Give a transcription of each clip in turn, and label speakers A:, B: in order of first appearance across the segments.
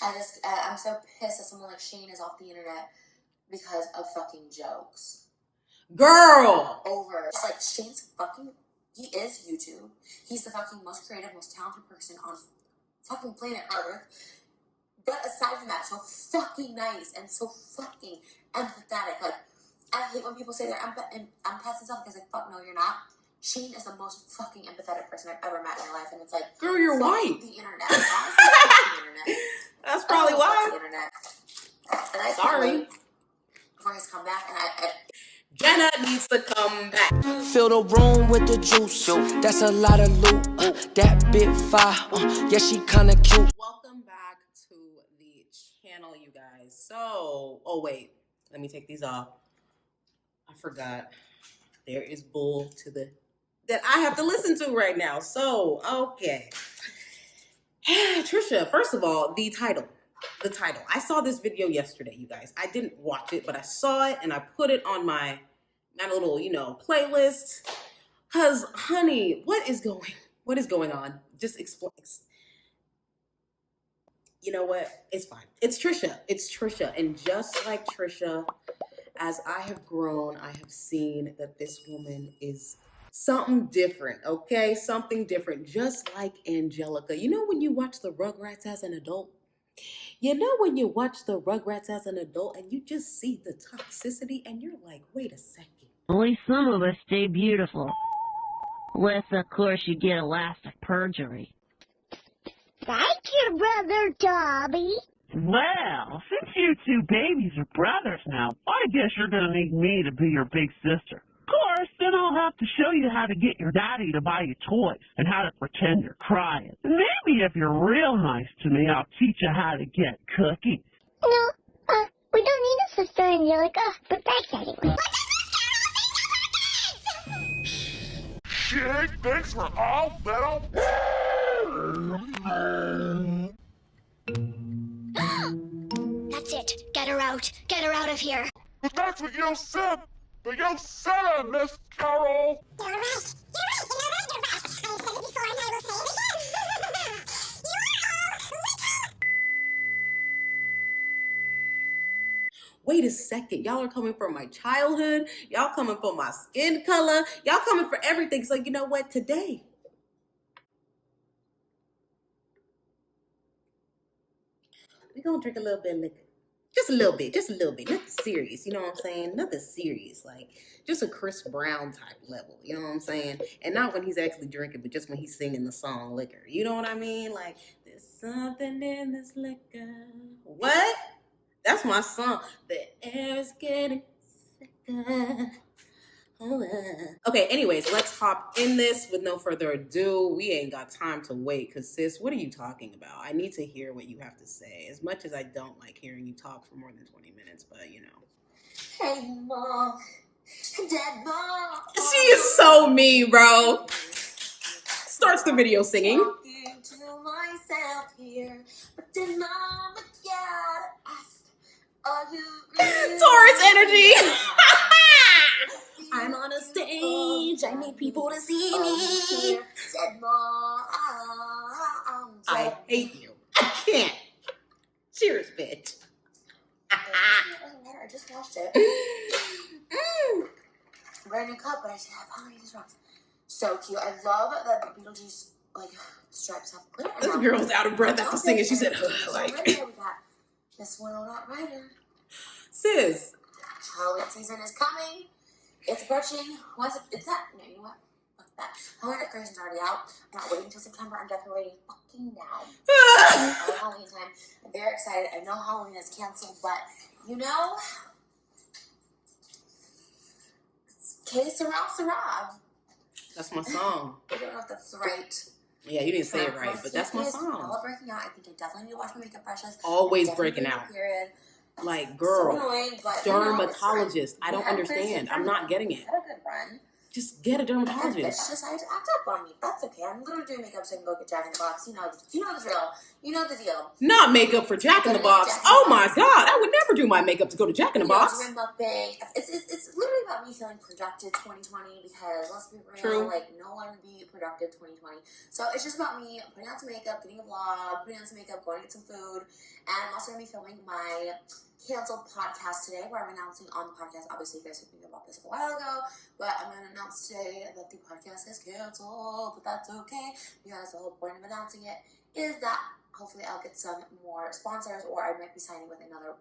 A: I'm so pissed that someone like Shane is off the internet because of fucking jokes.
B: Girl!
A: Over. It's like, Shane's fucking, he is YouTube. He's the fucking most creative, most talented person on fucking planet Earth. But aside from that, so fucking nice and so fucking empathetic. Like, I hate when people say they're empaths and stuff because, like, fuck no, you're not. Shane is the most fucking empathetic person I've ever met in my life, and it's like,
B: girl, you're white.
A: The internet. Honestly, fuck the internet.
B: That's probably why.
A: The internet. And I
B: Sorry.
A: can't wait for his comeback, and
B: Jenna needs to come back.
C: Fill the room with the juice. That's a lot of loot. That bit fire. Yeah, she kinda cute.
B: Welcome back to the channel, you guys. So, oh wait, let me take these off. I forgot. There is bull to the that I have to listen to right now. So, okay. Trisha, first of all, the title. I saw this video yesterday, you guys. I didn't watch it, but I saw it and I put it on my little, playlist. Cause, honey, what is going on? Just explain. You know what? It's fine. It's Trisha. And just like Trisha, as I have grown, I have seen that this woman is something different, okay? Something different, just like Angelica. You know when you watch the Rugrats as an adult? You know when you watch the Rugrats as an adult and you just see the toxicity and you're like, wait a second.
D: Only some of us stay beautiful. Unless, of course, you get elastic perjury.
E: Thank you, Brother Dobby.
F: Well, since you two babies are brothers now, I guess you're going to need me to be your big sister. Of course, then I'll have to show you how to get your daddy to buy you toys and how to pretend you're crying. And maybe if you're real nice to me, I'll teach you how to get cookies.
E: No, we don't need a sister, Angelica, but thanks anyway.
G: Shit, thanks for all that.
E: That's it. Get her out. Get her out of here.
G: But that's what you said. But you said it, Miss Carol.
E: You're right. You're right. I said it before and I will say it again. You are all wicked.
B: Wait a second. Y'all are coming from my childhood. Y'all coming from my skin color. Y'all coming for everything. So you know what? Today, we're going to drink a little bit of liquor. Just a little bit. Nothing serious. You know what I'm saying? Nothing serious. Like, just a Chris Brown type level. You know what I'm saying? And not when he's actually drinking, but just when he's singing the song Liquor. You know what I mean? Like, there's something in this liquor. What? That's my song. The air is getting sicker. Okay, anyways, let's hop in this with no further ado. We ain't got time to wait because, sis, what are you talking about? I need to hear what you have to say. As much as I don't like hearing you talk for more than 20 minutes, but
A: Hey, Mom. Dad, Mom.
B: She is so mean, bro. Starts the video singing.
A: Talking to myself here, but then Mama gotta ask, are you really
B: Taurus energy. I'm on a stage. I need people to see me.
A: Said Mom.
B: I hate you. I can't. Cheers, bitch.
A: I just washed it. Brand new cup, but I should have Halloween rocks. So cute. I love that the Beetlejuice stripes have glitter.
B: This girl's out of breath after singing. She said,
A: like. We got Miss Winnow Not Rider.
B: Sis.
A: Halloween season is coming. It's approaching. Once it's that. No, you know what? Fuck that. Halloween decoration's already out. I'm not waiting until September. I'm decorating fucking now. Halloween time. I'm very excited. I know Halloween is canceled, but Que Sera Sera.
B: That's my song.
A: I don't know if that's right.
B: Yeah, you didn't say it right, but that's my song.
A: All breaking out. I think I definitely need to wash my makeup brushes.
B: Always breaking out.
A: Period.
B: Like, girl,
A: so annoying, but,
B: dermatologist. I don't understand. I'm not getting it.
A: Had a good run.
B: Just get a dermatologist.
A: Bitch decided to act up on me. That's okay. I'm literally doing makeup so I can go get Jack in the Box. You know the drill. You know the deal.
B: Not makeup for Jack in the Box. Oh my God. I would never never do my makeup to go to Jack in the
A: you know,
B: Box.
A: doing mukbang. It's literally about me feeling productive 2020 because let's be real,
B: True.
A: like no one be productive 2020. So it's just about me putting on some makeup, getting a vlog, putting on some makeup, going to get some food, and I'm also gonna be filming my canceled podcast today, where I'm announcing on the podcast. Obviously, you guys heard me about this a while ago, but I'm gonna announce today that the podcast is canceled. But that's okay because the whole point of announcing it is that hopefully I'll get some more sponsors, or I might be signing with another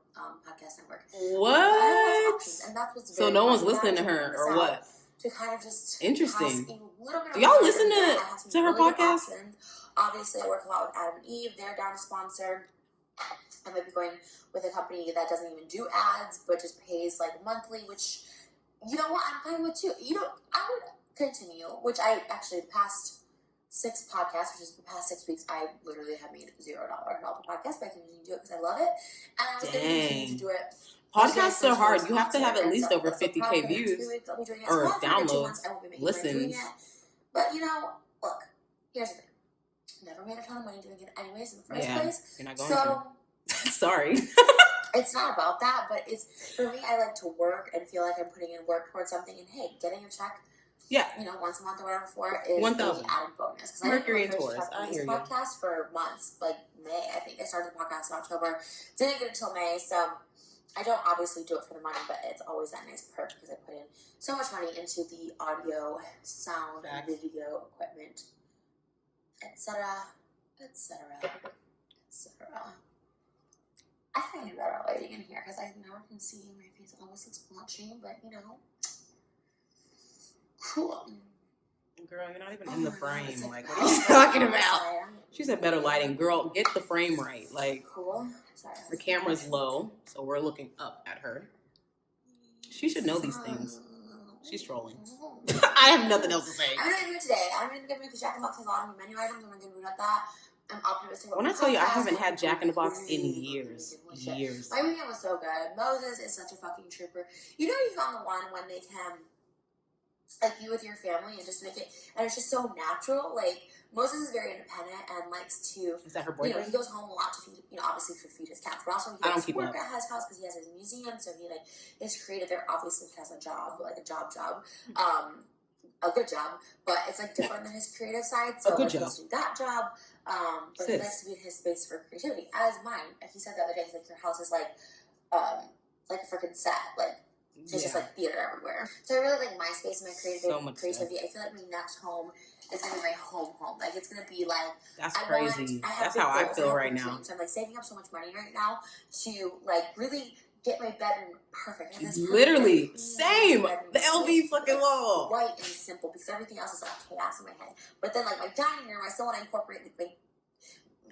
A: podcast network.
B: What?
A: I have lots of options, and that's what's
B: So
A: very
B: no one's
A: fun.
B: listening to
A: I'm
B: her,
A: trying
B: or
A: this
B: what?
A: out to kind of just
B: Interesting.
A: cast a little bit
B: Do
A: of
B: y'all
A: a
B: listen
A: I have some
B: to her
A: really good
B: podcast?
A: options. Obviously, I work a lot with Adam and Eve. They're down to sponsor. I might be going with a company that doesn't even do ads, but just pays like monthly, which, you know what, I'm fine with too. You know, I would continue, which I actually, the past 6 podcasts, which is the past 6 weeks, I literally have made $0 off the podcast, but I continue to do it because I love it. And I was going to continue to do it.
B: Podcasts are hard. You have to have at least over 50K views or downloads, listens.
A: But you know, look, here's the thing. Never made a ton of money doing it anyways in the first place.
B: You're not going to. Sorry.
A: It's not about that, but it's, for me, I like to work and feel like I'm putting in work towards something, and hey, getting a check,
B: Yeah.
A: you know, once a month or whatever for it is
B: 1,000.
A: an added bonus. Because
B: Mercury
A: I
B: and
A: didn't
B: Taurus. I hear you.
A: podcast for months, like May. I think I started the podcast in October. Didn't get it until May, so I don't obviously do it for the money, but it's always that nice perk because I put in so much money into the audio, sound, video, equipment, etc., etc., etc. I think I need better lighting in here because I've never been seeing my face. It always looks blotchy, but you know, cool.
B: Girl, you're not even in the frame. Like, what are you talking about? She said better lighting. Girl, get the frame right. Like,
A: Cool. Sorry.
B: the camera's low, so we're looking up at her. She should know these things. She's trolling. I have nothing else to say.
A: I'm gonna do it today. I'm gonna give you the Jack in the Box has a lot of menu items. I'm gonna at that. I'm optimistic.
B: When I tell you, I haven't had Jack in the Box in years. Years.
A: My weekend was so good. Moses is such a fucking trooper. You know, you found the one when they can, like, be with your family and just make it, and it's just so natural. Like, Moses is very independent and likes to.
B: Is that her
A: You know,
B: boyfriend?
A: he goes home a lot to feed, you know, obviously to feed his cats, but also he
B: I don't
A: likes to
B: keep
A: work
B: up.
A: at his house because he has his museum, so he like is creative. There obviously has a job, like a job, a good job, but it's like different than his creative side. So
B: A good
A: like,
B: job.
A: He's do that job, but he likes to be in his space for creativity. As mine, he said the other day, he's like, your house is like a freaking set, like. It's just like theater everywhere. So I really like my space and my creativity. I feel like my next home is gonna be my home. Like it's gonna be like
B: That's crazy. That's how I feel right now.
A: So I'm like saving up so much money right now to like really get my bedroom perfect. And this
B: Literally,
A: perfect,
B: same.
A: bedroom
B: The
A: is
B: LV fucking
A: like,
B: law.
A: white and simple because everything else is like chaos in my head. But then like my dining room, I still want to incorporate like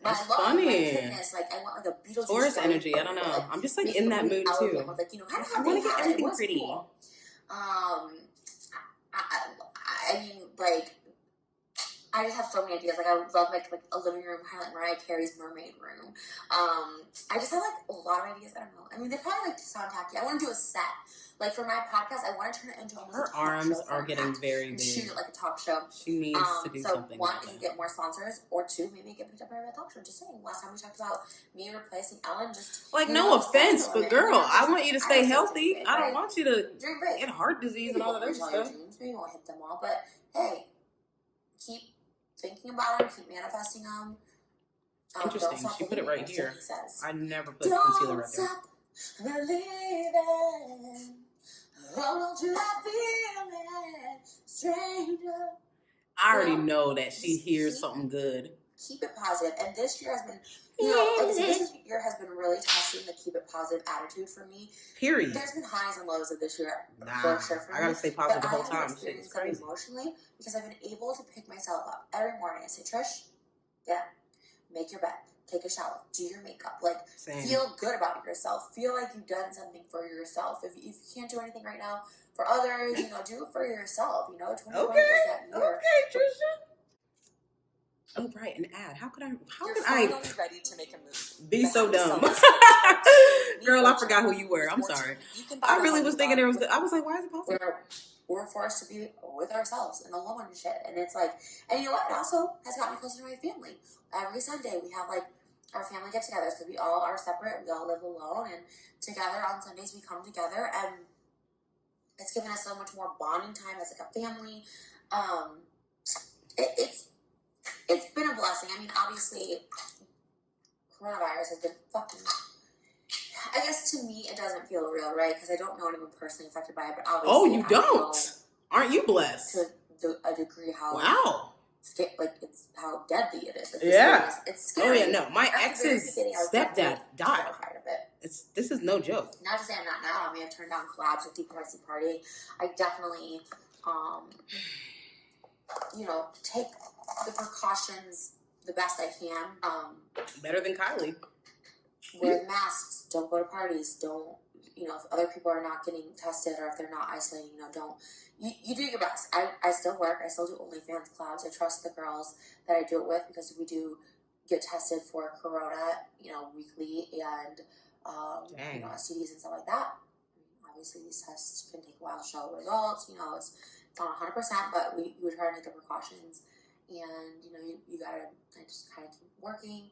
A: my
B: That's
A: love,
B: funny.
A: my goodness, like I want like a Beetlejuice
B: Taurus
A: light,
B: energy. I don't know.
A: like,
B: I'm just like
A: make
B: in
A: it
B: that
A: really
B: mood
A: elegant
B: too.
A: with, like, you know, kind of
B: I want to get everything
A: it was
B: pretty.
A: cool. I mean, like, I just have so many ideas. Like, I would love like a living room, kind of like Mariah Carey's mermaid room. I just have like a lot of ideas. I don't know. I mean, they probably like to sound tacky. I want to do a set. Like for my podcast, I want to turn it into almost
B: Her
A: a talk
B: arms
A: show
B: are getting
A: format
B: very
A: and
B: big.
A: shoot it like a talk show.
B: She needs to do
A: so
B: something.
A: one,
B: like
A: you
B: that.
A: get more sponsors, or two, maybe get picked up by a talk show. Just saying. Last time we talked about me replacing Ellen, just
B: Like,
A: you
B: no
A: know,
B: offense,
A: special
B: but
A: and,
B: girl,
A: you know,
B: I
A: just-
B: want you to stay
A: I
B: healthy.
A: dream big,
B: I don't
A: right?
B: want you to
A: Dream big.
B: get heart disease and all that other
A: Maybe won't reach all your
B: stuff.
A: dreams. Maybe you won't hit them all, but hey, keep thinking about them, keep manifesting them.
B: Interesting.
A: Don't stop
B: She put it
A: believing,
B: right
A: that's
B: here.
A: what he says.
B: I never put
A: Don't
B: concealer right there.
A: stop believing. Hold on to that feeling, stranger.
B: I already know that she hears something good.
A: Keep it positive. And this year has been, you know, like this year has been really testing the keep it positive attitude for me.
B: Period.
A: There's been highs and lows of this year,
B: Nah,
A: for sure. For
B: I gotta
A: me.
B: stay positive the
A: But
B: whole
A: I
B: time.
A: have
B: Shit's
A: experienced them
B: crazy.
A: emotionally because I've been able to pick myself up every morning and say, Trish, get up, make your bed, take a shower, do your makeup. Like,
B: Same.
A: feel good about yourself. Feel like you've done something for yourself. If you can't do anything right now for others, you know, do it for yourself. You know, 2020 is that year.
B: Okay, Trisha. Oh, right, an ad. How could I
H: ready to make a move.
B: be so dumb? Girl, I forgot who you were. I'm sorry. I really was thinking there was. I was like, why is it possible?
A: We're forced to be with ourselves and alone and shit. And it's like, and you know what? It also has gotten me closer to my family. Every Sunday we have like our family get-togethers because we all are separate. We all live alone, and together on Sundays we come together, and it's given us so much more bonding time as like a family. It's been a blessing. I mean, obviously, coronavirus has been fucking. I guess to me it doesn't feel real, right? Because I don't know anyone personally affected by it, but obviously.
B: Oh, you
A: I
B: don't? Aren't you blessed?
A: To a degree, how
B: wow.
A: Like it's how deadly it is. Like,
B: Yeah.
A: It's scary.
B: Oh yeah, no. My ex's stepdad died.
A: Terrified of it.
B: This is no joke.
A: Not to say I'm not now. I mean, I've turned down collabs with People Party Party. I definitely, take the precautions the best I can.
B: Better than Kylie.
A: Wear masks. Don't go to parties. Don't, if other people are not getting tested or if they're not isolating, don't. You do your best. I still work. I still do OnlyFans collabs. I trust the girls that I do it with because we do get tested for corona, weekly and, STDs and stuff like that. Obviously, these tests can take a while to show results. It's not 100%, but we try to make the precautions. And, you gotta just kind of keep working.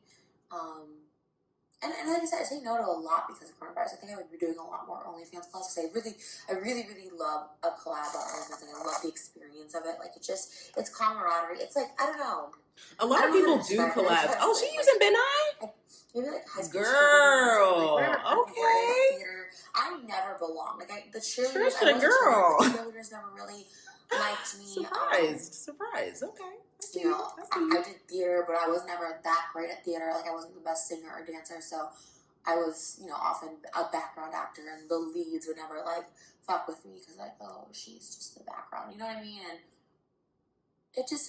A: And like I said, I say no to a lot because of coronavirus. I think I would be doing a lot more OnlyFans collabs because I really, really love a collab on OnlyFans and I love the experience of it. Like, it's camaraderie. It's like, I don't know.
B: A lot of people do collabs. Oh, she using Ben I?
A: Maybe like high school.
B: Girl,
A: okay. I never belonged. Like, the cheerleaders,
B: Trisha, girl.
A: The cheerleaders never really liked me.
B: Surprise. Okay.
A: I did theater, but I was never that great at theater. Like, I wasn't the best singer or dancer, so I was, often a background actor, and the leads would never, fuck with me, because, she's just the background, you know what I mean? And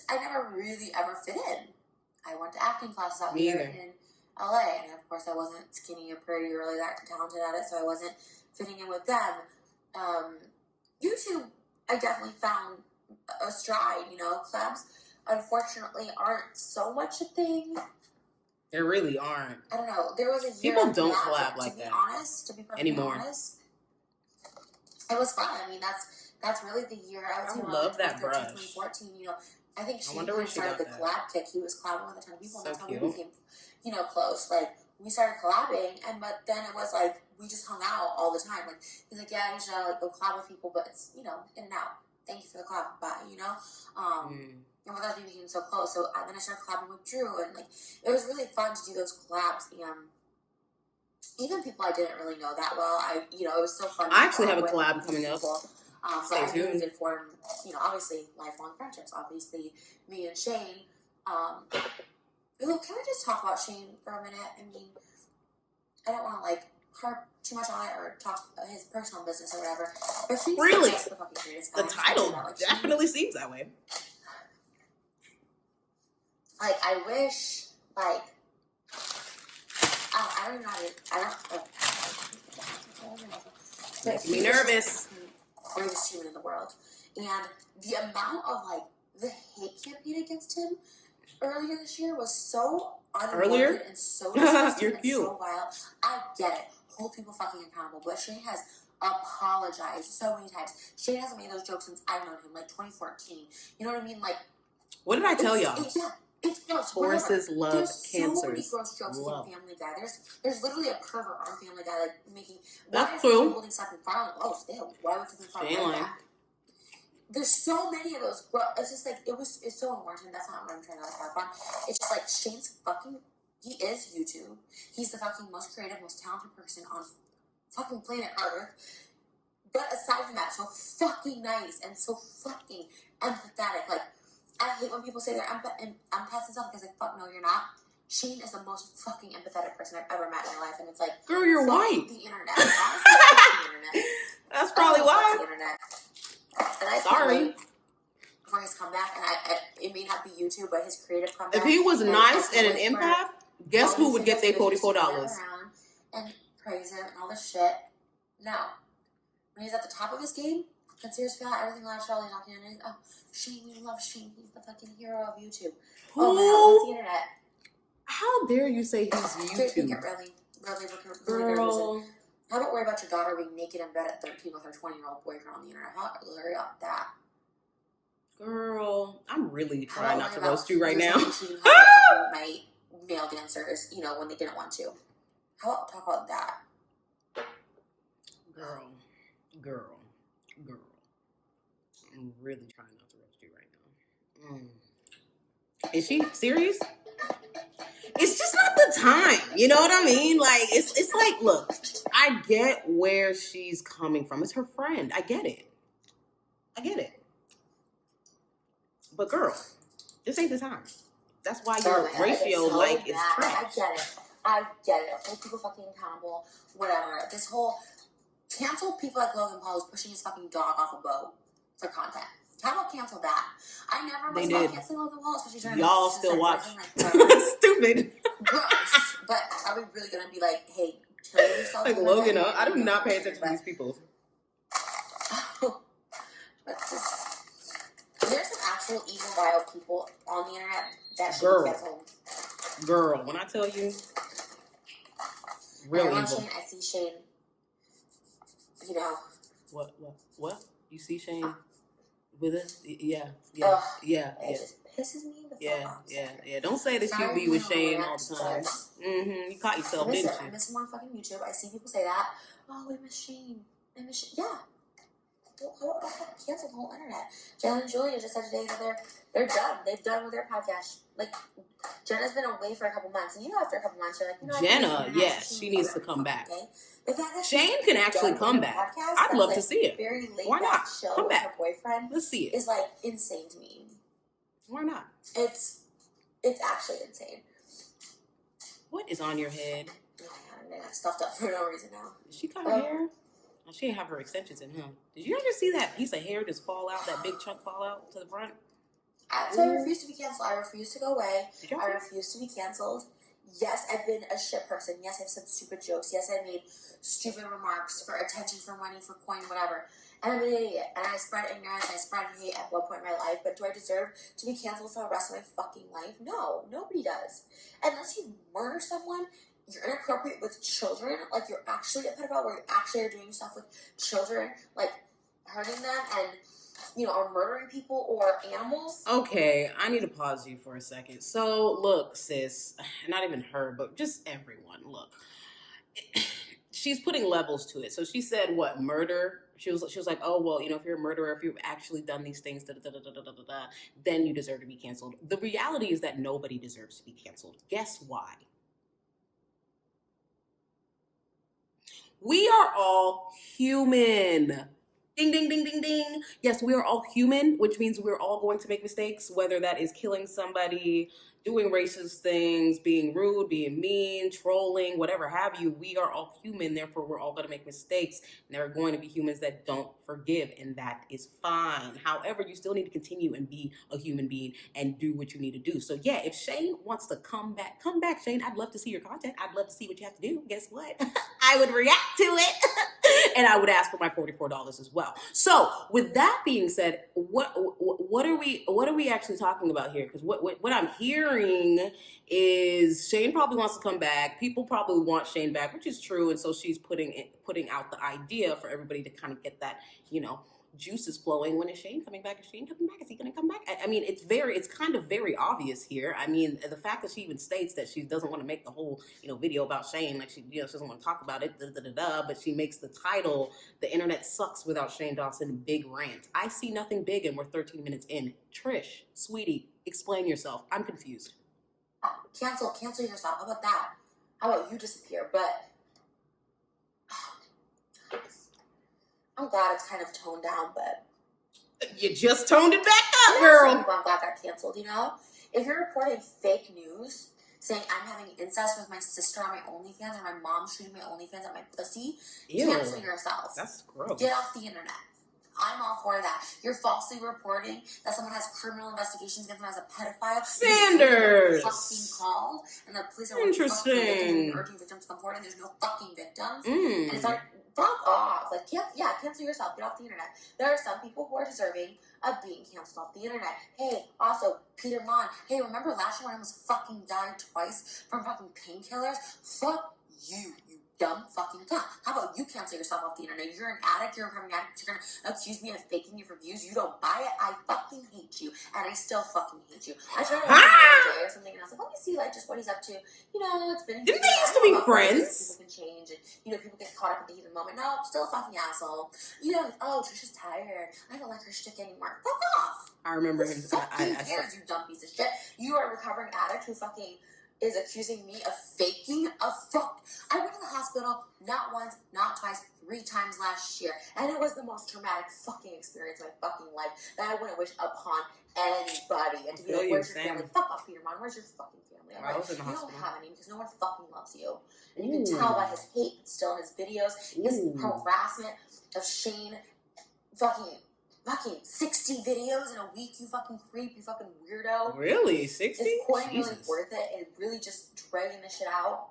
A: I never really ever fit in. I went to acting classes out here in LA, and of course I wasn't skinny or pretty or really that talented at it, so I wasn't fitting in with them. YouTube, I definitely found a stride, collabs unfortunately aren't so much a thing.
B: They really aren't.
A: I don't know. There was a year
B: people don't collab like that
A: to be perfectly honest, it was fun. I mean, that's really the year I was.
B: I love that brush.
A: 2014. I think she started the collab kick. He was collabing with a ton of people, and that's how we became, close. Like, we started collabing, but then it was like we just hung out all the time. Like, he's like, yeah, you should go collab with people, but it's in and out. Thank you for the collab, bye. And with us, we became so close. So then I started collabing with Drew, and it was really fun to do those collabs. And even people I didn't really know that well, it was so fun.
B: I actually have a collab coming up.
A: Stay tuned. We did form, obviously lifelong friendships. Obviously, me and Shane. Can I just talk about Shane for a minute? I mean, I don't want to harp too much on it or talk his personal business or whatever. But Shane's
B: really,
A: just the fucking greatest
B: the
A: guy.
B: title definitely seems that way.
A: I wish, I don't even know how to,
B: Making me nervous.
A: Greatest human in the world. And the amount of, the hate campaign against him earlier this year was so unwarranted and so disgusting and so wild. I get it. Hold people fucking accountable. But Shane has apologized so many times. Shane hasn't made those jokes since I've known him, 2014. You know what I mean?
B: What did I tell y'all?
A: It's gross.
B: Tauruses love cancers.
A: There's so many gross jokes in Family Guy. There's literally a pervert on Family Guy, making...
B: That's true.
A: Holding stuff in front of... Oh, ew. Why would something front like that? There's so many of those... It's just, it's so unwarranted. That's not what I'm trying to harp on. It's just, Shane's fucking... He is YouTube. He's the fucking most creative, most talented person on fucking planet Earth. But aside from that, so fucking nice and so fucking empathetic. I hate when people say they're empaths and stuff because fuck no, you're not. Shane is the most fucking empathetic person I've ever met in my life, and it's
B: girl, you're white.
A: The internet. Honestly, the internet.
B: That's probably why.
A: The internet. And I can't wait for his comeback, and it may not be YouTube, but his creative comeback.
B: If he was nice and an empath, guess who would get their $44?
A: And praise him and all this shit. No. When he's at the top of his game, considers feel everything last year, he's not getting it. Oh, Shane, we love Shane. He's the fucking hero of YouTube. Oh my god, what's the internet?
B: How dare you say he's YouTube?
A: Girl. How about worry about your daughter being naked in bed at 13 with her 20-year-old boyfriend on the internet? How worry about that?
B: Girl, I'm really trying not to roast you right now.
A: male dancers, you know, when they didn't want to. How about talk about that?
B: Girl. I'm really trying not to roast you right now. Is she serious? It's just not the time. You know what I mean? Like, it's like, look, I get where she's coming from. It's her friend. I get it. But girl, this ain't the time. That's why your ratio, is trash.
A: I get it. Hold people fucking accountable. Whatever. This whole cancel people like Logan Paul who's pushing his fucking dog off a boat for content. How about cancel that? I never was about canceling Logan Paul, especially during
B: y'all still watch. Stupid.
A: Gross. But are we really gonna be like, hey, kill yourself?
B: Like Logan, I do not pay attention to these people.
A: But there's some actual evil, vile people on the internet that should be canceled.
B: Girl, when I tell you, real evil.
A: Shane, I see Shane. You know.
B: What? You see Shane with it? Yeah.
A: It just pisses me the fuck off.
B: Yeah. Don't say that you be with Shane all the time. Mm-hmm. You caught yourself, didn't you?
A: I miss him on fucking YouTube. I see people say that. Oh, I miss Shane. Yeah. Cancel the whole internet. Jenna and Julia just said today that they're done. They've done with their podcast. Like, Jenna's been away for a couple months, and you know, after a couple months, you're like, you know,
B: Jenna, yes, she needs to come back. Shane can actually come back. I'd love to see it. Why not? Come back.
A: Her boyfriend.
B: Let's see it.
A: Is like insane to me.
B: Why not?
A: It's actually insane.
B: What is on your head?
A: I got stuffed up for no reason now.
B: Did she cut her hair? Oh, she didn't have her extensions in, huh? Did you ever see that piece of hair just fall out, that big chunk fall out to the front?
A: So I refuse to be canceled. I refuse to go away. I refuse to be canceled. Yes, I've been a shit person. Yes, I've said stupid jokes. Yes, I made stupid remarks for attention, for money, for coin, whatever. And I'm an idiot. And I spread ignorance. I spread hate at one point in my life. But do I deserve to be canceled for the rest of my fucking life? No, nobody does. Unless you murder someone, you're inappropriate with children. Like, you're actually a pedophile where you actually are doing stuff with children, like hurting them and, you know, or murdering people or animals.
B: Okay, I need to pause you for a second. So, look, sis, not even her, but just everyone, look. She's putting levels to it. So she said, what, murder? She was like, oh, well, you know, if you're a murderer, if you've actually done these things, then you deserve to be canceled. The reality is that nobody deserves to be canceled. Guess why? We are all human. Ding, ding, ding, ding, ding. Yes, we are all human, which means we're all going to make mistakes, whether that is killing somebody, doing racist things, being rude, being mean, trolling, whatever have you. We are all human, therefore we're all going to make mistakes. And there are going to be humans that don't forgive, and that is fine. However, you still need to continue and be a human being and do what you need to do. So yeah, if Shane wants to come back, Shane. I'd love to see your content. I'd love to see what you have to do. Guess what? I would react to it. And I would ask for my $44 as well. So with that being said, what are we actually talking about here? Because what I'm hearing is Shane probably wants to come back. People probably want Shane back, which is true. And so she's putting out the idea for everybody to kind of get that, you know, juices flowing. When is Shane coming back? Is Shane coming back? Is he going to come back? I mean, it's kind of very obvious here. I mean, the fact that she even states that she doesn't want to make the whole, you know, video about Shane, like she doesn't want to talk about it, but she makes the title, "The Internet Sucks Without Shane Dawson," big rant. I see nothing big, and we're 13 minutes in. Trish, sweetie, explain yourself. I'm confused.
A: Cancel yourself. How about that? How about you disappear? But I'm glad it's kind of toned down, but
B: you just toned it back up, girl.
A: I'm glad that got canceled, you know? If you're reporting fake news, saying I'm having incest with my sister on my OnlyFans or my mom shooting my OnlyFans at my pussy, cancel yourself.
B: That's gross.
A: Get off the internet. I'm all for that. You're falsely reporting that someone has criminal investigations against them as a pedophile.
B: Sanders!
A: Fucking called, and the police are
B: interesting.
A: Urging victims to come forward, and there's no fucking victims. And it's like, fuck off. Like, cancel yourself. Get off the internet. There are some people who are deserving of being canceled off the internet. Hey, also, Peter Mon. Hey, remember last year when I almost fucking died twice from fucking painkillers? Fuck you, you dumb fucking cunt. How about you cancel yourself off the internet? You're an addict, you're a recovering addict, you're gonna accuse me of faking your reviews. You don't buy it, I fucking hate you. And I still fucking hate you. I tried to watch him or something, and I was like, let me see, like, just what he's up to. You know, it's been...
B: Didn't they used to be friends?
A: People can change, and, you know, people get caught up in the heat of the moment. No, still a fucking asshole. You know, oh, Trisha's tired. I don't like her shtick anymore. Fuck off.
B: I remember him.
A: Who cares, you dumb piece of shit? You are a recovering addict who fucking is accusing me of faking a fuck. I went to the hospital not once, not twice, 3 times last year, and it was the most traumatic fucking experience of my fucking life that I wouldn't wish upon anybody. And to be like, where's your family? Fuck off, Peter Mon. Where's your fucking family? All right? You don't have any because no one fucking loves you. And you can tell by his hate still in his videos, his harassment of Shane, fucking 60 videos in a week, you fucking creep, you fucking weirdo.
B: Really? 60?
A: Is Coin really worth it and really just dragging this shit out?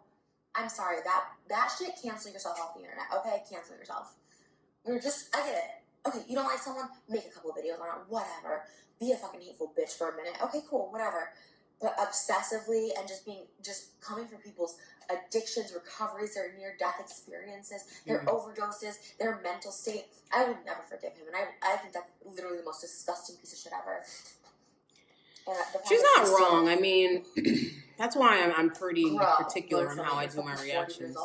A: I'm sorry, that shit, cancel yourself off the internet, okay? Cancel yourself. You're just, I get it. Okay, you don't like someone? Make a couple of videos on it, whatever. Be a fucking hateful bitch for a minute. Okay, cool, whatever. But obsessively and just coming for people's addictions, recoveries, their near-death experiences, their overdoses, their mental state, I would never forgive him. And I think that's literally the most disgusting piece of shit ever.
B: She's not wrong. I mean, that's why I'm pretty particular on how I do my reactions.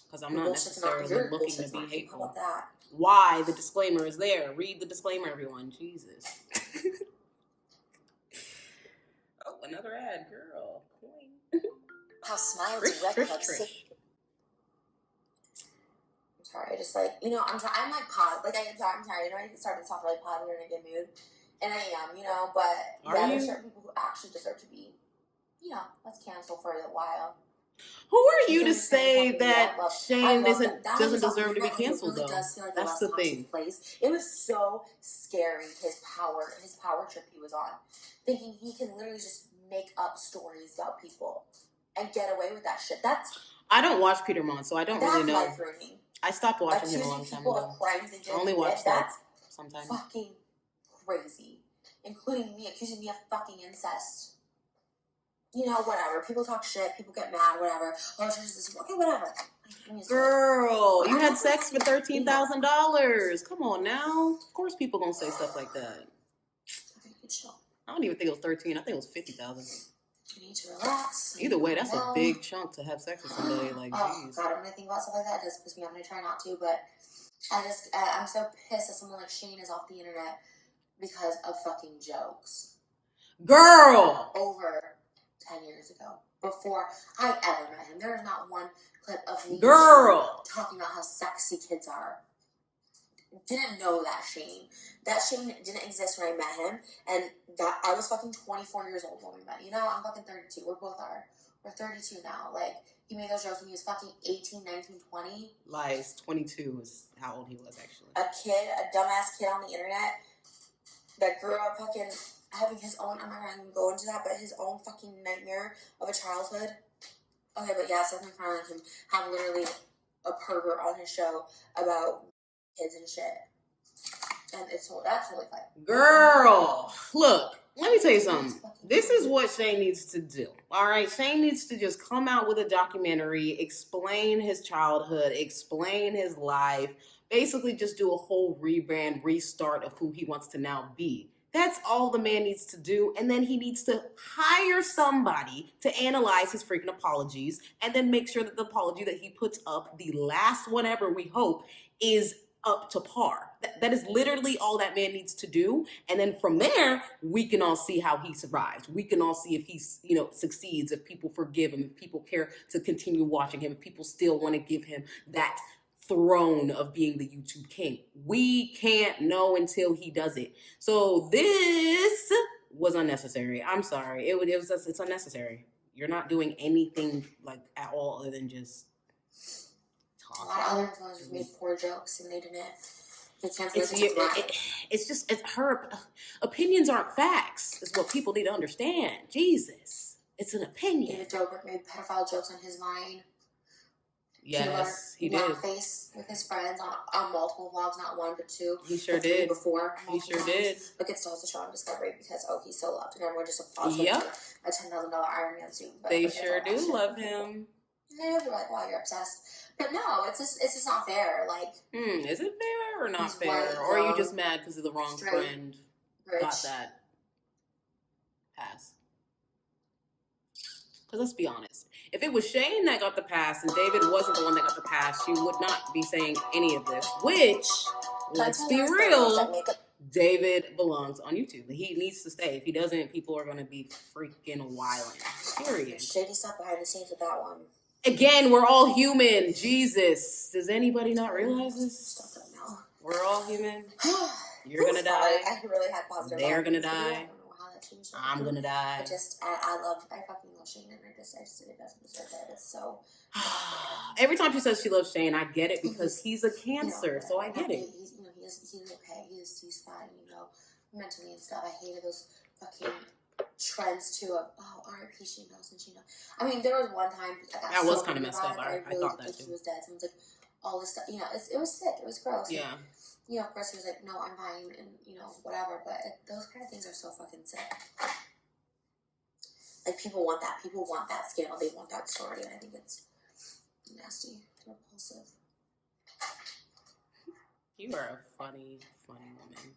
B: Because I'm not necessarily looking to be hateful. Why? The disclaimer is there. Read the disclaimer, everyone. Jesus. Oh, another ad, girl. Coin.
H: How Smile Direct helps.
A: I'm sorry, I just like, you know, I'm like I'm sorry, you know, I started to talk really positive in a good mood. And I am, you know, but there's certain people who actually deserve to be, you know, let's cancel for a while.
B: Who are you to say that Shane doesn't deserve to be canceled, though? That's the thing.
A: It was so scary, his power trip he was on. Thinking he can literally just make up stories about people and get away with that shit.
B: I don't watch Peter Mon, so I don't really know.
A: That's life-ruining.
B: I stopped watching him a long time ago. I only watched that sometimes.
A: Fucking crazy. Including me, accusing me of fucking incest. You know, whatever. People talk shit. People get mad. Whatever. Oh, this. Okay, whatever.
B: Girl, you had sex for $13,000. Come on now. Of course, people gonna say stuff like that.
A: Okay, chill.
B: I don't even think it was 13. I think it was 50,000.
A: You need to relax.
B: Either way, that's a big chunk to have sex with somebody. Like,
A: oh God, when I think about stuff like that, it does piss me off, and I try not to. But I'm so pissed that someone like Shane is off the internet because of fucking jokes.
B: Girl,
A: over 10 years ago, before I ever met him, there is not one clip of me talking about how sexy kids are. Didn't know that Shane. That Shane didn't exist when I met him, and that I was fucking 24 years old when we met. You know, I'm fucking 32. We both are. We're 32 now. Like, he made those jokes when he was fucking 18, 19, 20.
B: Lies. 22 is how old he was, actually.
A: A dumbass kid on the internet that grew up fucking having his own, I'm not going to go into that, but his own fucking nightmare of a childhood. Okay, but yeah, Seth MacFarlane can have literally a pervert on his show about kids and shit. And that's really fun.
B: Girl, look, let me tell you something. This is what Shane needs to do. All right, Shane needs to just come out with a documentary, explain his childhood, explain his life, basically just do a whole rebrand, restart of who he wants to now be. That's all the man needs to do. And then he needs to hire somebody to analyze his freaking apologies and then make sure that the apology that he puts up, the last one ever, we hope, is up to par. That is literally all that man needs to do. And then from there, we can all see how he survives. We can all see if he, succeeds, if people forgive him, if people care to continue watching him, if people still want to give him that throne of being the YouTube king. We can't know until he does it. So this was unnecessary. I'm sorry. It's unnecessary. You're not doing anything like at all other than just talk.
A: A lot of other influencers made poor jokes and they didn't.
B: Her opinions aren't facts. Is what people need to understand. Jesus, it's an opinion.
A: David Dobrik made pedophile jokes on his Vine.
B: Yes, he did.
A: Face with his friends on multiple vlogs, not one but two.
B: He sure did.
A: Before
B: he sure did.
A: But gets to host a show on Discovery because he's so loved, and everyone just applauds him for a $10,000 Iron Man suit.
B: They sure do love him.
A: And they're like, wow, you're obsessed. But no, it's just not fair. Like,
B: Is it fair or not
A: he's
B: fair?
A: white,
B: Or are you
A: young,
B: just mad because the wrong
A: straight,
B: friend
A: rich.
B: got that pass? Because let's be honest. If it was Shane that got the pass and David wasn't the one that got the pass, she would not be saying any of this. Which, let's be real, David belongs on YouTube. He needs to stay. If he doesn't, people are going to be freaking wilding. Period.
A: Shady stuff behind the scenes with that one.
B: Again, we're all human. Jesus. Does anybody not realize this?
A: Stuff that I know.
B: We're all human. You're going to die.
A: I really had positive.
B: They're going to
A: I
B: die.
A: don't know how that changed.
B: I'm going to die.
A: I fucking love Shane, and I just it doesn't deserve it. It's so.
B: Every time she says she loves Shane, I get it because he's a Cancer, so I get it.
A: He's okay. He's fine. Mentally and stuff. I hated those fucking trends too of R.I.P. Shane Dawson. I mean, there was one time
B: that was kind of messed up. I thought that too.
A: He was dead. Someone's like, all this stuff. It was sick. It was gross.
B: Yeah.
A: And, of course, he was like, no, I'm fine, and whatever. But those kind of things are so fucking sick. Like, people want that. People want that scandal. They want that story, and I think it's nasty, repulsive.
B: You are a funny, funny woman.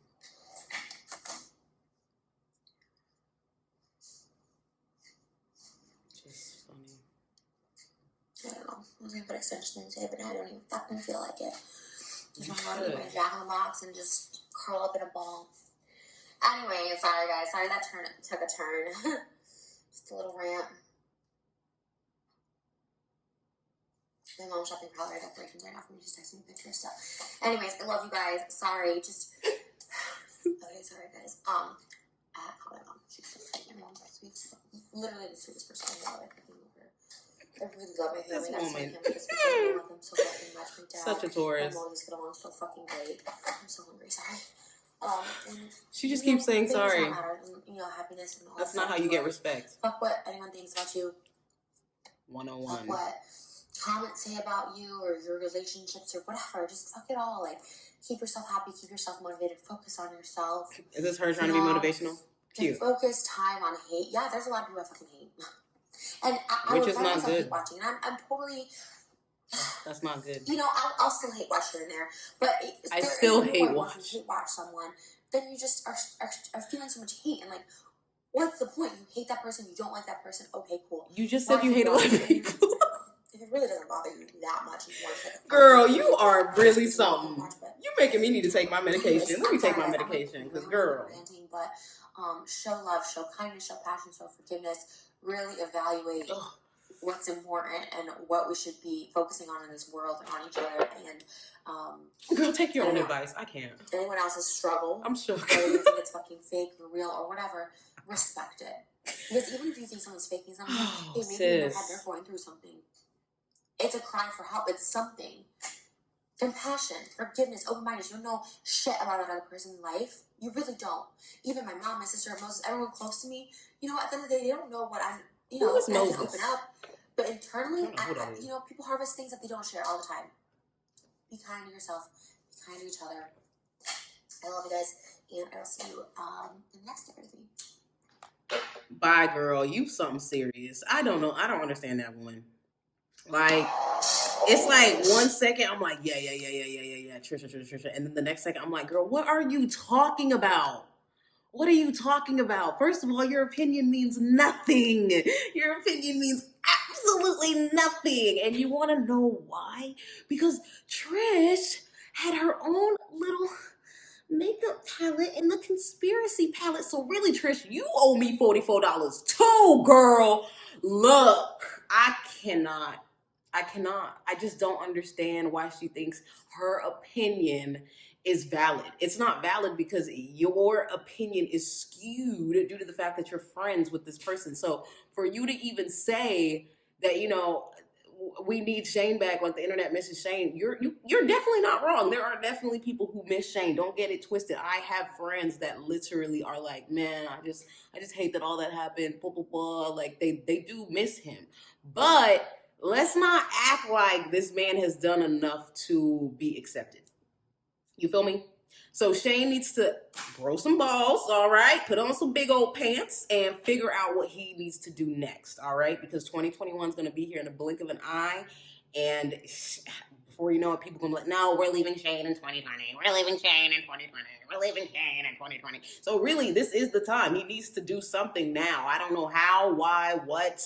B: Just funny.
A: I don't know. I was gonna put extensions in today, but I don't even fucking feel like it.
B: You
A: I'm gonna put my jack in the box and just curl up in a ball. Anyway, sorry guys. Sorry that took a turn. Just a little rant. My mom's shopping probably decorations right now for me. She's texting me pictures. So, anyways, I love you guys. Sorry, just okay. Sorry, guys. Call my mom. She's so sweet. My mom's so sweet. Literally the sweetest person in the world. I really love my family. I love them so fucking much. My dad,
B: such a Taurus.
A: my mom just get along so fucking great. I'm so hungry. Sorry. And
B: she just keeps saying sorry.
A: And, happiness and all
B: That's
A: that
B: not
A: stuff.
B: how you get respect.
A: Fuck what anyone thinks about you.
B: 101.
A: Fuck what comments say about you or your relationships or whatever. Just fuck it all. Like, keep yourself happy, keep yourself motivated, focus on yourself.
B: Is this her trying to be motivational? Cute.
A: Focus time on hate. Yeah, there's a lot of people I fucking hate. And
B: which is not good.
A: Watching, and I'm totally.
B: That's not good.
A: I'll still hate watch here and there, but
B: I still hate watch.
A: If you hate watch someone, then you just are feeling so much hate, and like, what's the point? You hate that person, you don't like that person. Okay, cool.
B: You just said you hate a lot of people.
A: If it really doesn't bother you that much, you want to
B: girl, you are really something. You making me need to take my medication. Let me take my medication, because girl.
A: But show love, show kindness, show passion, show forgiveness. Really evaluate what's important and what we should be focusing on in this world and on each other. And
B: girl, take your own advice. I can't.
A: Anyone else's struggle,
B: I'm shook.
A: Whether you think it's fucking fake or real or whatever, respect it. Because even if you think someone's faking something, hey, maybe in their head they're going through something. It's a cry for help. It's something. Compassion, forgiveness, open-mindedness. You don't know shit about another person's life. You really don't. Even my mom, my sister, Moses, everyone close to me, at the end of the day, they don't know what I'm, I can open up. But internally, people harvest things that they don't share all the time. Be kind to yourself. Be kind to each other. I love you guys. And I will see you in the next episode.
B: Bye, girl. You something serious. I don't know. I don't understand that woman. Like, it's like 1 second, I'm like, yeah, Trisha. And then the next second, I'm like, girl, what are you talking about? What are you talking about? First of all, your opinion means nothing. Your opinion means absolutely nothing. And you want to know why? Because Trish had her own little makeup palette in the conspiracy palette. So really, Trish, you owe me $44 too, girl. Look, I cannot. I just don't understand why she thinks her opinion is valid. It's not valid because your opinion is skewed due to the fact that you're friends with this person. So for you to even say that, we need Shane back, like the internet misses Shane, you're definitely not wrong. There are definitely people who miss Shane. Don't get it twisted. I have friends that literally are like, man, I just hate that all that happened. Blah, blah, blah. Like they do miss him. But let's not act like this man has done enough to be accepted. You feel me? So Shane needs to grow some balls, all right? Put on some big old pants and figure out what he needs to do next, all right? Because 2021 is going to be here in the blink of an eye. And before you know it, people are going to be like, no, we're leaving Shane in 2020. We're leaving Shane in 2020. We're leaving Shane in 2020. So really, this is the time. He needs to do something now. I don't know how, why, what.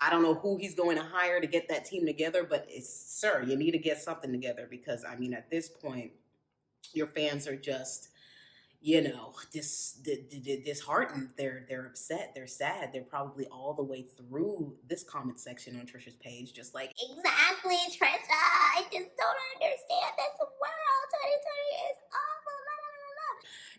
B: I don't know who he's going to hire to get that team together. But, sir, you need to get something together. Because, I mean, at this point, your fans are just, you know, disheartened. They're upset. They're sad. They're probably all the way through this comment section on Trisha's page, just like,
E: Exactly, Trisha. I just don't understand this world. 2020 is awful. La, la, la, la.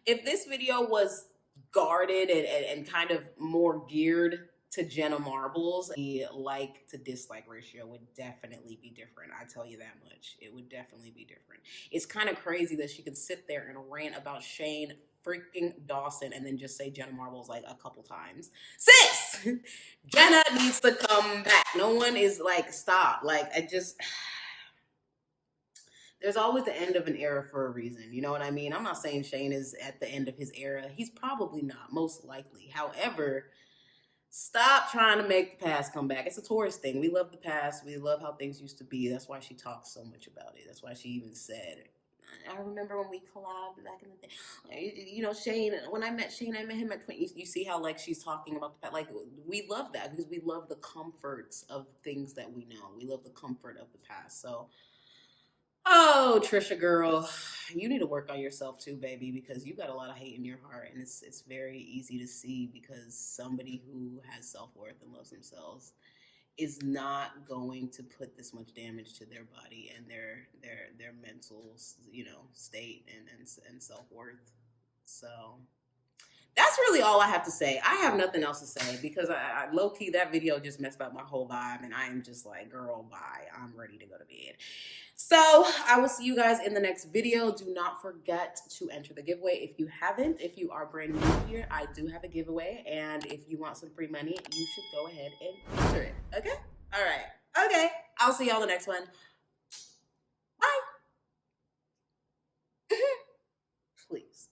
B: if this video was guarded and kind of more geared to Jenna Marbles, the like to dislike ratio would definitely be different. I tell you that much. It would definitely be different. It's kind of crazy that she could sit there and rant about Shane freaking Dawson and then just say Jenna Marbles like a couple times. Sis! Jenna needs to come back. No one is like, stop. Like, there's always the end of an era for a reason. You know what I mean? I'm not saying Shane is at the end of his era. He's probably not, most likely. However, stop trying to make the past come back. It's a Taurus thing. We love the past. We love how things used to be. That's why she talks so much about it. That's why she even said, I remember when we collabed back in the day. You know, Shane, when I met Shane, I met him at 20. You see how, like, she's talking about the past. Like, we love that because we love the comforts of things that we know. We love the comfort of the past. So, oh, Trisha girl, you need to work on yourself too, baby, because you got a lot of hate in your heart, and it's very easy to see because somebody who has self-worth and loves themselves is not going to put this much damage to their body and their mental, you know, state and self-worth. So that's really all I have to say. I have nothing else to say because I low-key, that video just messed up my whole vibe, and I am just like, girl, bye. I'm ready to go to bed. So I will see you guys in the next video. Do not forget to enter the giveaway if you haven't. If you are brand new here, I do have a giveaway, and if you want some free money, you should go ahead and enter it. Okay? All right. Okay. I'll see y'all the next one. Bye. Please.